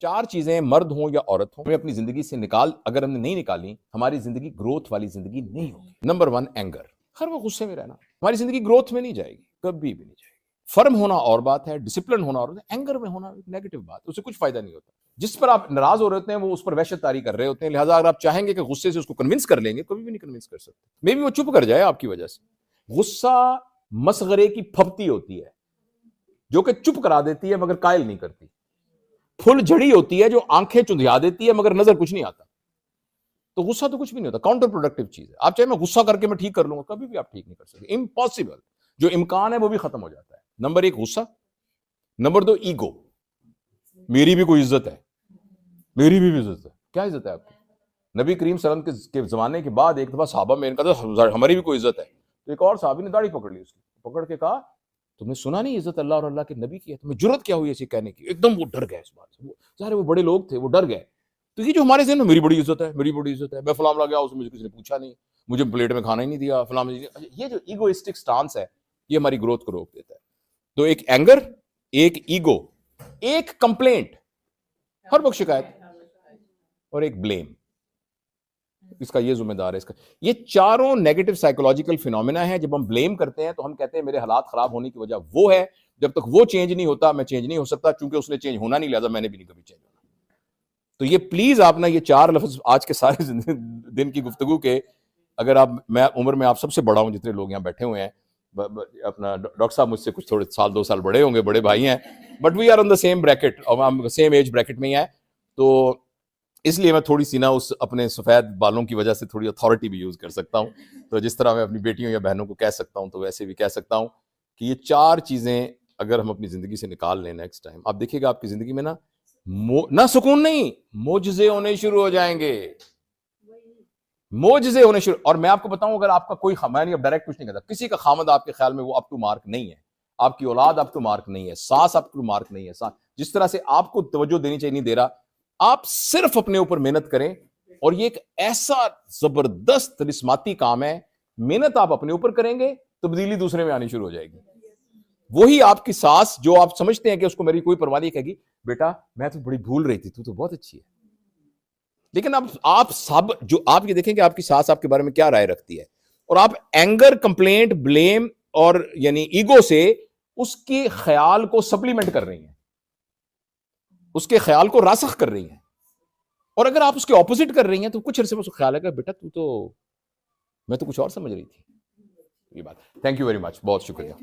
چار چیزیں مرد ہوں یا عورت ہوں ہمیں اپنی زندگی سے اگر ہم نے نہیں نکالی ہماری زندگی گروتھ والی زندگی نہیں ہوگی. نمبر 1 اینگر، ہر وقت غصے میں رہنا ہماری زندگی گروتھ میں نہیں جائے گی، کبھی بھی نہیں جائے گی. فرم ہونا اور بات ہے، ڈسپلن ہونا اور بات ہے، اینگر میں ہونا نیگیٹو بات ہے، اس سے کچھ فائدہ نہیں ہوتا. جس پر آپ ناراض ہو رہے ہوتے ہیں وہ اس پر وحشت طاری کر رہے ہوتے ہیں، لہٰذا اگر آپ چاہیں گے کہ غصے سے اس کو کنونس کر لیں گے کبھی بھی نہیں کنونس کر سکتے. مے بی وہ چپ کر جائے آپ کی وجہ سے. غصہ مسغرے کی پھپتی ہوتی ہے جو کہ چپ کرا دیتی ہے مگر قائل نہیں کرتی. پھل جھڑی ہوتی ہے جو آنکھیں چندھیا دیتی ہے مگر نظر کچھ نہیں آتا. تو غصہ تو کچھ بھی نہیں ہوتا، کاؤنٹر پروڈکٹیو چیز ہے. آپ چاہے میں غصہ کر کے میں ٹھیک کر لوں گا، کبھی بھی آپ ٹھیک نہیں کر سکتے، امپاسبل. جو امکان ہے وہ بھی ختم ہو جاتا ہے. نمبر 1 غصہ، نمبر 2 ایگو. میری بھی کوئی عزت ہے، میری بھی عزت ہے. کیا عزت ہے آپ کی؟ نبی کریم صلی اللہ علیہ وسلم کے زمانے کے بعد ایک دفعہ صحابہ میں ان کا تھا ہماری بھی کوئی عزت ہے. تو ایک اور صحابی نے داڑھی پکڑ لی، اس کی پکڑ کے کہا تم نے سنا نہیں عزت اللہ اور اللہ کے نبی کی ہے، تمہیں جرت کیا ہوئی ایسی کہنے کی؟ ایک دم وہ ڈر گئے اس بات سے. ظاہر وہ بڑے لوگ تھے، وہ ڈر گئے. تو یہ جو ہمارے ذہن میں میری بڑی عزت ہے، میری بڑی عزت ہے، میں فلاں گیا اس میں مجھے کسی نے پوچھا نہیں، مجھے پلیٹ میں کھانا ہی نہیں دیا فلاں. یہ جو ایگوئسٹک سٹانس ہے یہ ہماری گروتھ کو روک دیتا ہے. تو ایک اینگر، ایک ایگو، ایک کمپلینٹ، ہر وقت شکایت، اور ایک بلیم. اس کا یہ ذمہ دار ہے. اس کا یہ چاروں نیگیٹو سائیکولوجیکل فینومینا ہے. جب ہم بلیم کرتے ہیں تو ہم کہتے ہیں میرے حالات خراب ہونے کی وجہ وہ ہے. جب تک وہ چینج نہیں ہوتا میں چینج نہیں ہو سکتا، چونکہ اس نے چینج ہونا نہیں، لہذا میں نے بھی نہیں کبھی چینج ہونا. تو یہ پلیز آپ نا یہ 4 لفظ آج کے سارے دن کی گفتگو کے، اگر آپ، میں عمر میں آپ سب سے بڑا ہوں جتنے لوگ یہاں بیٹھے ہوئے ہیں، اپنا ڈاکٹر صاحب مجھ سے کچھ تھوڑے سال 2 سال بڑے ہوں گے، بڑے بھائی ہیں، but we are on the same bracket, اور ہم سیم ایج بریکٹ میں ہی ہیں. تو اس لیے میں تھوڑی سی نا اس اپنے سفید بالوں کی وجہ سے تھوڑی اتھارٹی بھی یوز کر سکتا ہوں. تو جس طرح میں اپنی بیٹیوں یا بہنوں کو کہہ سکتا ہوں تو ویسے بھی کہہ سکتا ہوں کہ یہ 4 چیزیں اگر ہم اپنی زندگی سے نکال لیں نیکسٹ ٹائم، آپ دیکھیے گا آپ کی زندگی میں نہ سکون نہیں، معجزے ہونے شروع ہو جائیں گے. معجزے ہونے شروع. اور میں آپ کو بتاؤں، اگر آپ کا کوئی میں نہیں اب ڈائریکٹ کچھ نہیں کہتا، کسی کا خامد آپ کے خیال میں وہ اپ ٹو مارک نہیں ہے، آپ کی اولاد اپ ٹو مارک نہیں ہے، ساس اپ ٹو مارک نہیں ہے، جس طرح سے آپ کو توجہ دینی چاہیے نہیں دے رہا. آپ صرف اپنے اوپر محنت کریں، اور یہ ایک ایسا زبردست رسماتی کام ہے. محنت آپ اپنے اوپر کریں گے، تبدیلی دوسرے میں آنی شروع ہو جائے گی. وہی آپ کی ساس جو آپ سمجھتے ہیں کہ اس کو میری کوئی پرواہ نہیں، کہے گی بیٹا میں تو بڑی بھول رہی تھی، تو بہت اچھی ہے. لیکن اب آپ سب جو آپ یہ دیکھیں کہ آپ کی ساس آپ کے بارے میں کیا رائے رکھتی ہے، اور آپ اینگر، کمپلینٹ، بلیم اور یعنی ایگو سے اس کے خیال کو سپلیمنٹ کر رہی ہیں، اس کے خیال کو راسخ کر رہی ہیں. اور اگر آپ اس کے اپوزٹ کر رہی ہیں تو کچھ عرصے میں اس کو خیال ہے کہ بیٹا میں تو کچھ اور سمجھ رہی تھی. یہ بات. تھینک یو ویری مچ، بہت شکریہ.